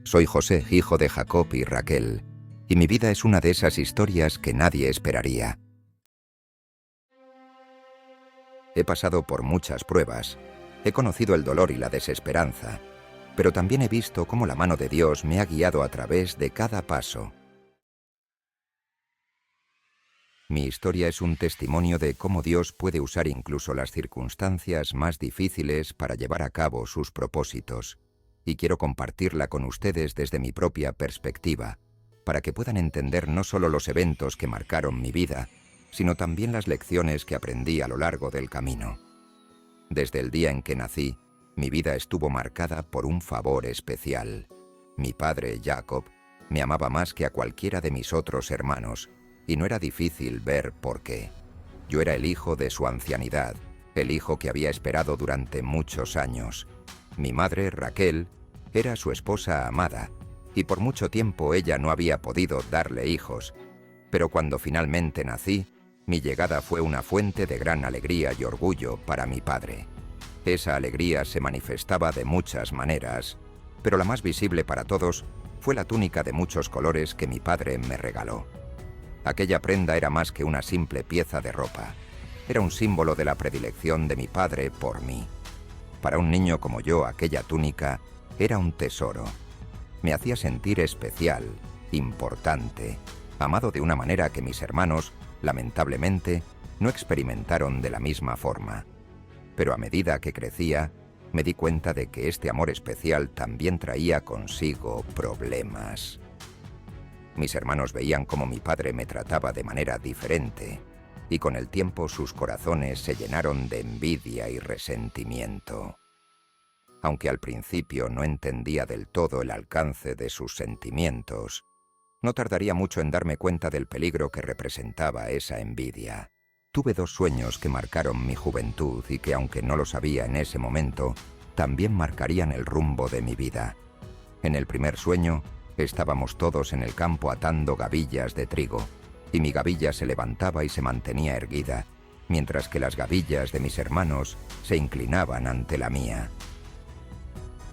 Soy José, hijo de Jacob y Raquel, y mi vida es una de esas historias que nadie esperaría. He pasado por muchas pruebas, he conocido el dolor y la desesperanza, pero también he visto cómo la mano de Dios me ha guiado a través de cada paso. Mi historia es un testimonio de cómo Dios puede usar incluso las circunstancias más difíciles para llevar a cabo sus propósitos, y quiero compartirla con ustedes desde mi propia perspectiva, para que puedan entender no solo los eventos que marcaron mi vida, sino también las lecciones que aprendí a lo largo del camino. Desde el día en que nací, mi vida estuvo marcada por un favor especial. Mi padre, Jacob, me amaba más que a cualquiera de mis otros hermanos, y no era difícil ver por qué. Yo era el hijo de su ancianidad, el hijo que había esperado durante muchos años. Mi madre, Raquel, era su esposa amada, y por mucho tiempo ella no había podido darle hijos. Pero cuando finalmente nací, mi llegada fue una fuente de gran alegría y orgullo para mi padre. Esa alegría se manifestaba de muchas maneras, pero la más visible para todos fue la túnica de muchos colores que mi padre me regaló. Aquella prenda era más que una simple pieza de ropa. Era un símbolo de la predilección de mi padre por mí. Para un niño como yo, aquella túnica era un tesoro. Me hacía sentir especial, importante, amado de una manera que mis hermanos, lamentablemente, no experimentaron de la misma forma. Pero a medida que crecía, me di cuenta de que este amor especial también traía consigo problemas. Mis hermanos veían cómo mi padre me trataba de manera diferente, y con el tiempo sus corazones se llenaron de envidia y resentimiento. Aunque al principio no entendía del todo el alcance de sus sentimientos, no tardaría mucho en darme cuenta del peligro que representaba esa envidia. Tuve dos sueños que marcaron mi juventud y que, aunque no lo sabía en ese momento, también marcarían el rumbo de mi vida. En el primer sueño, estábamos todos en el campo atando gavillas de trigo, y mi gavilla se levantaba y se mantenía erguida, mientras que las gavillas de mis hermanos se inclinaban ante la mía.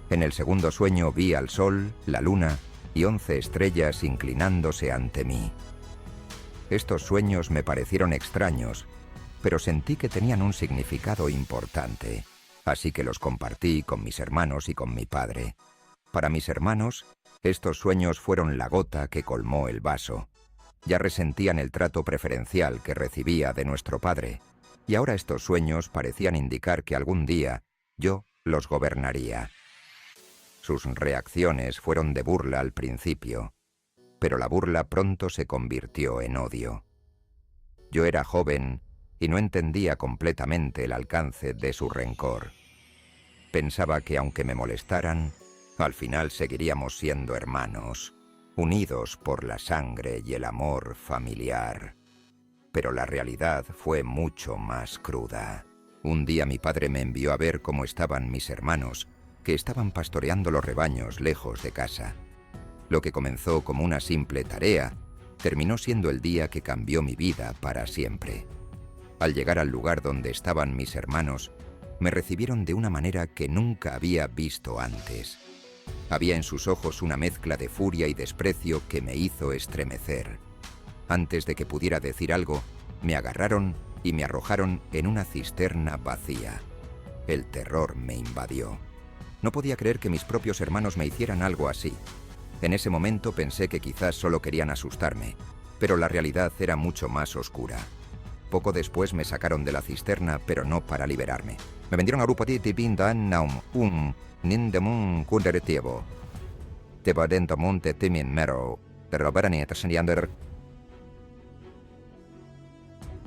En el segundo sueño vi al sol, la luna y 11 estrellas inclinándose ante mí. Estos sueños me parecieron extraños, pero sentí que tenían un significado importante, así que los compartí con mis hermanos y con mi padre. Para mis hermanos, estos sueños fueron la gota que colmó el vaso. Ya resentían el trato preferencial que recibía de nuestro padre, y ahora estos sueños parecían indicar que algún día yo los gobernaría. Sus reacciones fueron de burla al principio, pero la burla pronto se convirtió en odio. Yo era joven y no entendía completamente el alcance de su rencor. Pensaba que aunque me molestaran, al final seguiríamos siendo hermanos, unidos por la sangre y el amor familiar. Pero la realidad fue mucho más cruda. Un día mi padre me envió a ver cómo estaban mis hermanos, que estaban pastoreando los rebaños lejos de casa. Lo que comenzó como una simple tarea, terminó siendo el día que cambió mi vida para siempre. Al llegar al lugar donde estaban mis hermanos, me recibieron de una manera que nunca había visto antes. Había en sus ojos una mezcla de furia y desprecio que me hizo estremecer. Antes de que pudiera decir algo, me agarraron y me arrojaron en una cisterna vacía. El terror me invadió. No podía creer que mis propios hermanos me hicieran algo así. En ese momento pensé que quizás solo querían asustarme, pero la realidad era mucho más oscura. Poco después me sacaron de la cisterna, pero no para liberarme. Me vendieron a grupo de Bindan Naum, Nindemun Kunderetievo. Te Badentamon te Timin Mero, pero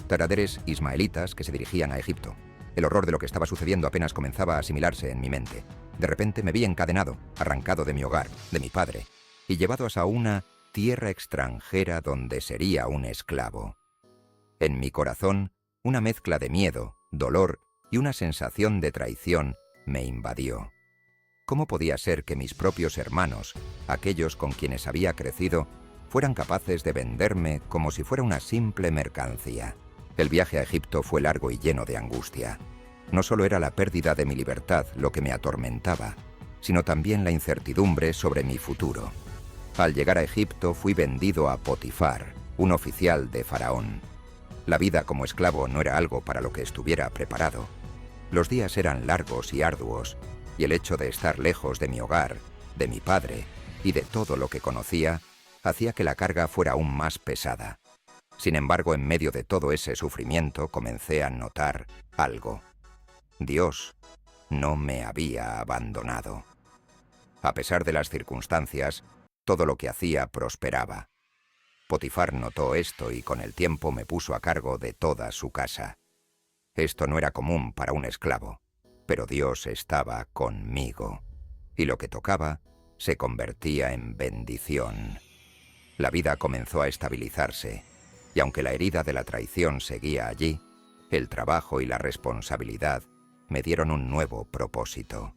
taraderes ismaelitas que se dirigían a Egipto. El horror de lo que estaba sucediendo apenas comenzaba a asimilarse en mi mente. De repente me vi encadenado, arrancado de mi hogar, de mi padre, y llevado a una tierra extranjera donde sería un esclavo. En mi corazón, una mezcla de miedo, dolor y una sensación de traición me invadió. ¿Cómo podía ser que mis propios hermanos, aquellos con quienes había crecido, fueran capaces de venderme como si fuera una simple mercancía? El viaje a Egipto fue largo y lleno de angustia. No solo era la pérdida de mi libertad lo que me atormentaba, sino también la incertidumbre sobre mi futuro. Al llegar a Egipto fui vendido a Potifar, un oficial de Faraón. La vida como esclavo no era algo para lo que estuviera preparado. Los días eran largos y arduos, y el hecho de estar lejos de mi hogar, de mi padre y de todo lo que conocía, hacía que la carga fuera aún más pesada. Sin embargo, en medio de todo ese sufrimiento comencé a notar algo. Dios no me había abandonado. A pesar de las circunstancias, todo lo que hacía prosperaba. Potifar notó esto y con el tiempo me puso a cargo de toda su casa. Esto no era común para un esclavo, pero Dios estaba conmigo, y lo que tocaba se convertía en bendición. La vida comenzó a estabilizarse, y aunque la herida de la traición seguía allí, el trabajo y la responsabilidad me dieron un nuevo propósito.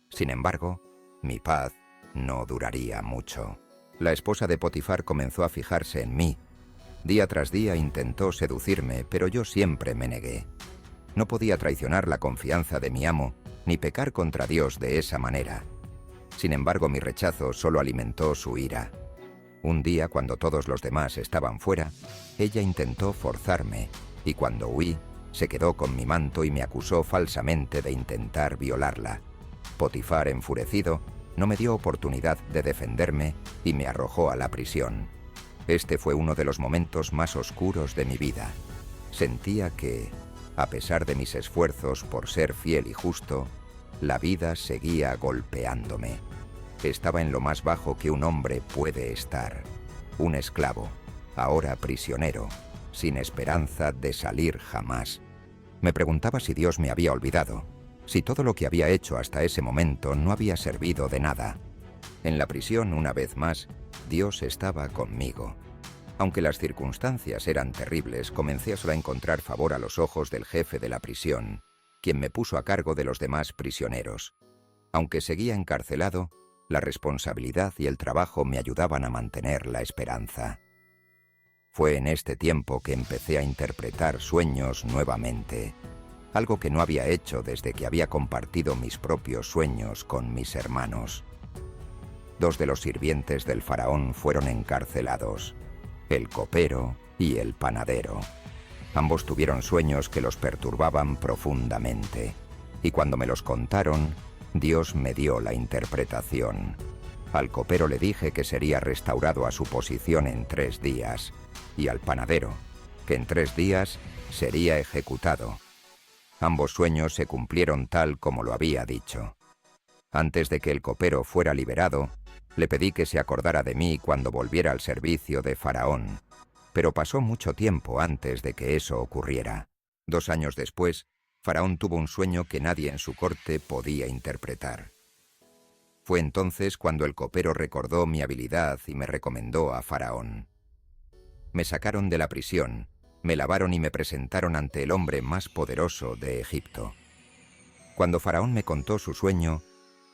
Sin embargo, mi paz no duraría mucho. La esposa de Potifar comenzó a fijarse en mí. Día tras día intentó seducirme, pero yo siempre me negué. No podía traicionar la confianza de mi amo, ni pecar contra Dios de esa manera. Sin embargo, mi rechazo solo alimentó su ira. Un día, cuando todos los demás estaban fuera, ella intentó forzarme, y cuando huí, se quedó con mi manto y me acusó falsamente de intentar violarla. Potifar, enfurecido, no me dio oportunidad de defenderme y me arrojó a la prisión. Este fue uno de los momentos más oscuros de mi vida. Sentía que, a pesar de mis esfuerzos por ser fiel y justo, la vida seguía golpeándome. Estaba en lo más bajo que un hombre puede estar. Un esclavo, ahora prisionero, sin esperanza de salir jamás. Me preguntaba si Dios me había olvidado, si todo lo que había hecho hasta ese momento no había servido de nada. En la prisión, una vez más, Dios estaba conmigo. Aunque las circunstancias eran terribles, comencé a solo encontrar favor a los ojos del jefe de la prisión, quien me puso a cargo de los demás prisioneros. Aunque seguía encarcelado, la responsabilidad y el trabajo me ayudaban a mantener la esperanza. Fue en este tiempo que empecé a interpretar sueños nuevamente, algo que no había hecho desde que había compartido mis propios sueños con mis hermanos. 2 de los sirvientes del faraón fueron encarcelados, el copero y el panadero. Ambos tuvieron sueños que los perturbaban profundamente, y cuando me los contaron, Dios me dio la interpretación. Al copero le dije que sería restaurado a su posición en 3 días, y al panadero, que en 3 días sería ejecutado. Ambos sueños se cumplieron tal como lo había dicho. Antes de que el copero fuera liberado, le pedí que se acordara de mí cuando volviera al servicio de Faraón, pero pasó mucho tiempo antes de que eso ocurriera. 2 años después, Faraón tuvo un sueño que nadie en su corte podía interpretar. Fue entonces cuando el copero recordó mi habilidad y me recomendó a Faraón. Me sacaron de la prisión, me lavaron y me presentaron ante el hombre más poderoso de Egipto. Cuando Faraón me contó su sueño,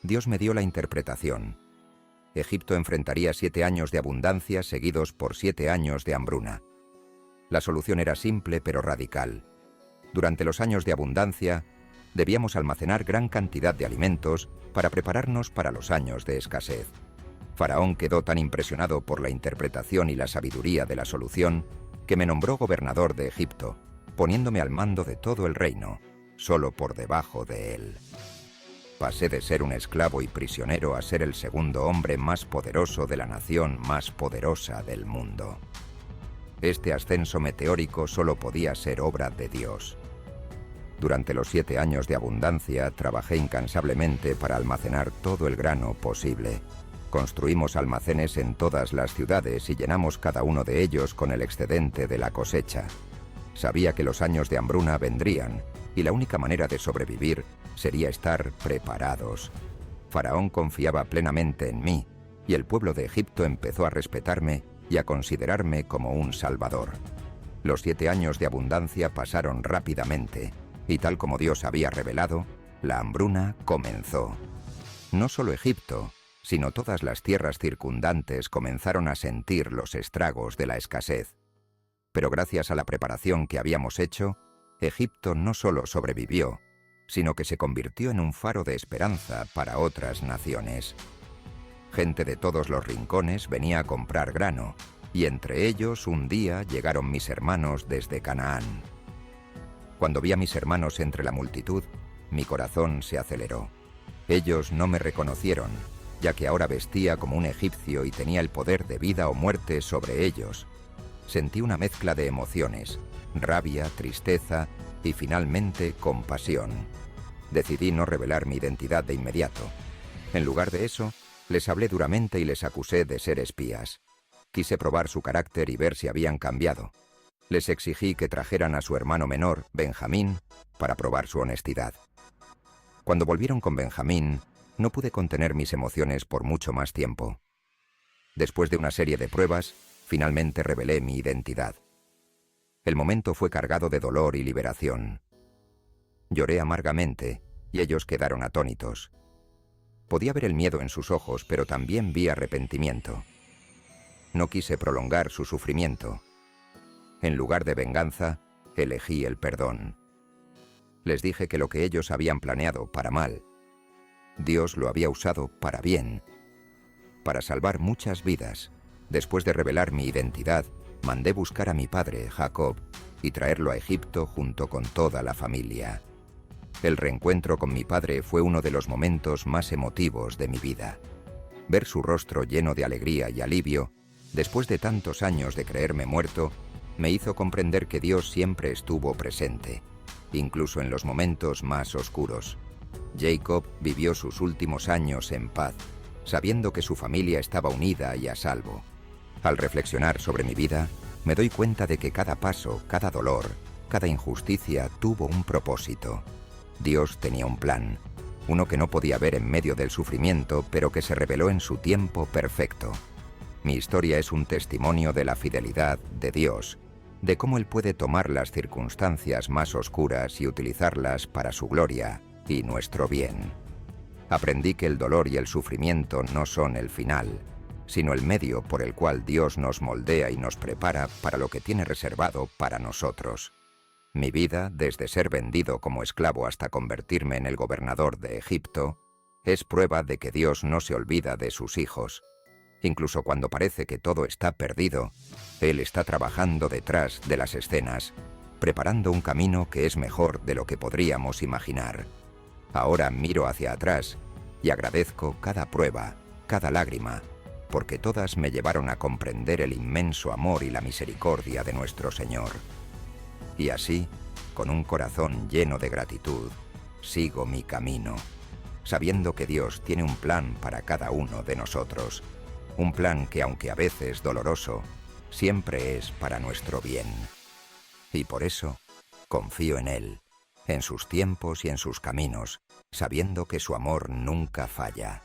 Dios me dio la interpretación. Egipto enfrentaría 7 años de abundancia seguidos por 7 años de hambruna. La solución era simple pero radical. Durante los años de abundancia, debíamos almacenar gran cantidad de alimentos para prepararnos para los años de escasez. Faraón quedó tan impresionado por la interpretación y la sabiduría de la solución que me nombró gobernador de Egipto, poniéndome al mando de todo el reino, solo por debajo de él. Pasé de ser un esclavo y prisionero a ser el segundo hombre más poderoso de la nación más poderosa del mundo. Este ascenso meteórico solo podía ser obra de Dios. Durante los 7 años de abundancia trabajé incansablemente para almacenar todo el grano posible. Construimos almacenes en todas las ciudades y llenamos cada uno de ellos con el excedente de la cosecha. Sabía que los años de hambruna vendrían y la única manera de sobrevivir sería estar preparados. Faraón confiaba plenamente en mí y el pueblo de Egipto empezó a respetarme y a considerarme como un salvador. Los 7 años de abundancia pasaron rápidamente y tal como Dios había revelado, la hambruna comenzó. No solo Egipto, sino todas las tierras circundantes comenzaron a sentir los estragos de la escasez. Pero gracias a la preparación que habíamos hecho, Egipto no solo sobrevivió, sino que se convirtió en un faro de esperanza para otras naciones. Gente de todos los rincones venía a comprar grano, y entre ellos un día llegaron mis hermanos desde Canaán. Cuando vi a mis hermanos entre la multitud, mi corazón se aceleró. Ellos no me reconocieron, ya que ahora vestía como un egipcio y tenía el poder de vida o muerte sobre ellos. Sentí una mezcla de emociones, rabia, tristeza y finalmente compasión. Decidí no revelar mi identidad de inmediato. En lugar de eso, les hablé duramente y les acusé de ser espías. Quise probar su carácter y ver si habían cambiado. Les exigí que trajeran a su hermano menor, Benjamín, para probar su honestidad. Cuando volvieron con Benjamín, no pude contener mis emociones por mucho más tiempo. Después de una serie de pruebas, finalmente revelé mi identidad. El momento fue cargado de dolor y liberación. Lloré amargamente y ellos quedaron atónitos. Podía ver el miedo en sus ojos, pero también vi arrepentimiento. No quise prolongar su sufrimiento. En lugar de venganza, elegí el perdón. Les dije que lo que ellos habían planeado para mal, Dios lo había usado para bien, para salvar muchas vidas. Después de revelar mi identidad, mandé buscar a mi padre, Jacob, y traerlo a Egipto junto con toda la familia. El reencuentro con mi padre fue uno de los momentos más emotivos de mi vida. Ver su rostro lleno de alegría y alivio, después de tantos años de creerme muerto, me hizo comprender que Dios siempre estuvo presente, incluso en los momentos más oscuros. Jacob vivió sus últimos años en paz, sabiendo que su familia estaba unida y a salvo. Al reflexionar sobre mi vida, me doy cuenta de que cada paso, cada dolor, cada injusticia tuvo un propósito. Dios tenía un plan, uno que no podía ver en medio del sufrimiento, pero que se reveló en su tiempo perfecto. Mi historia es un testimonio de la fidelidad de Dios, de cómo Él puede tomar las circunstancias más oscuras y utilizarlas para su gloria y nuestro bien. Aprendí que el dolor y el sufrimiento no son el final, sino el medio por el cual Dios nos moldea y nos prepara para lo que tiene reservado para nosotros. Mi vida, desde ser vendido como esclavo hasta convertirme en el gobernador de Egipto, es prueba de que Dios no se olvida de sus hijos. Incluso cuando parece que todo está perdido, Él está trabajando detrás de las escenas, preparando un camino que es mejor de lo que podríamos imaginar. Ahora miro hacia atrás y agradezco cada prueba, cada lágrima, porque todas me llevaron a comprender el inmenso amor y la misericordia de nuestro Señor. Y así, con un corazón lleno de gratitud, sigo mi camino, sabiendo que Dios tiene un plan para cada uno de nosotros, un plan que, aunque a veces doloroso, siempre es para nuestro bien. Y por eso, confío en Él, en sus tiempos y en sus caminos, sabiendo que su amor nunca falla.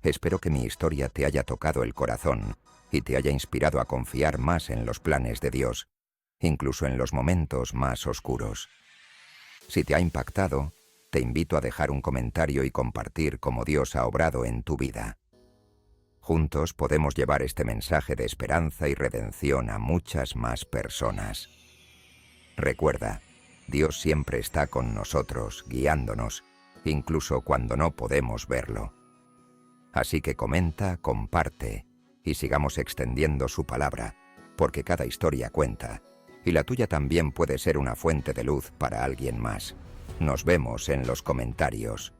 Espero que mi historia te haya tocado el corazón y te haya inspirado a confiar más en los planes de Dios, incluso en los momentos más oscuros. Si te ha impactado, te invito a dejar un comentario y compartir cómo Dios ha obrado en tu vida. Juntos podemos llevar este mensaje de esperanza y redención a muchas más personas. Recuerda, Dios siempre está con nosotros, guiándonos, incluso cuando no podemos verlo. Así que comenta, comparte y sigamos extendiendo su palabra, porque cada historia cuenta, y la tuya también puede ser una fuente de luz para alguien más. Nos vemos en los comentarios.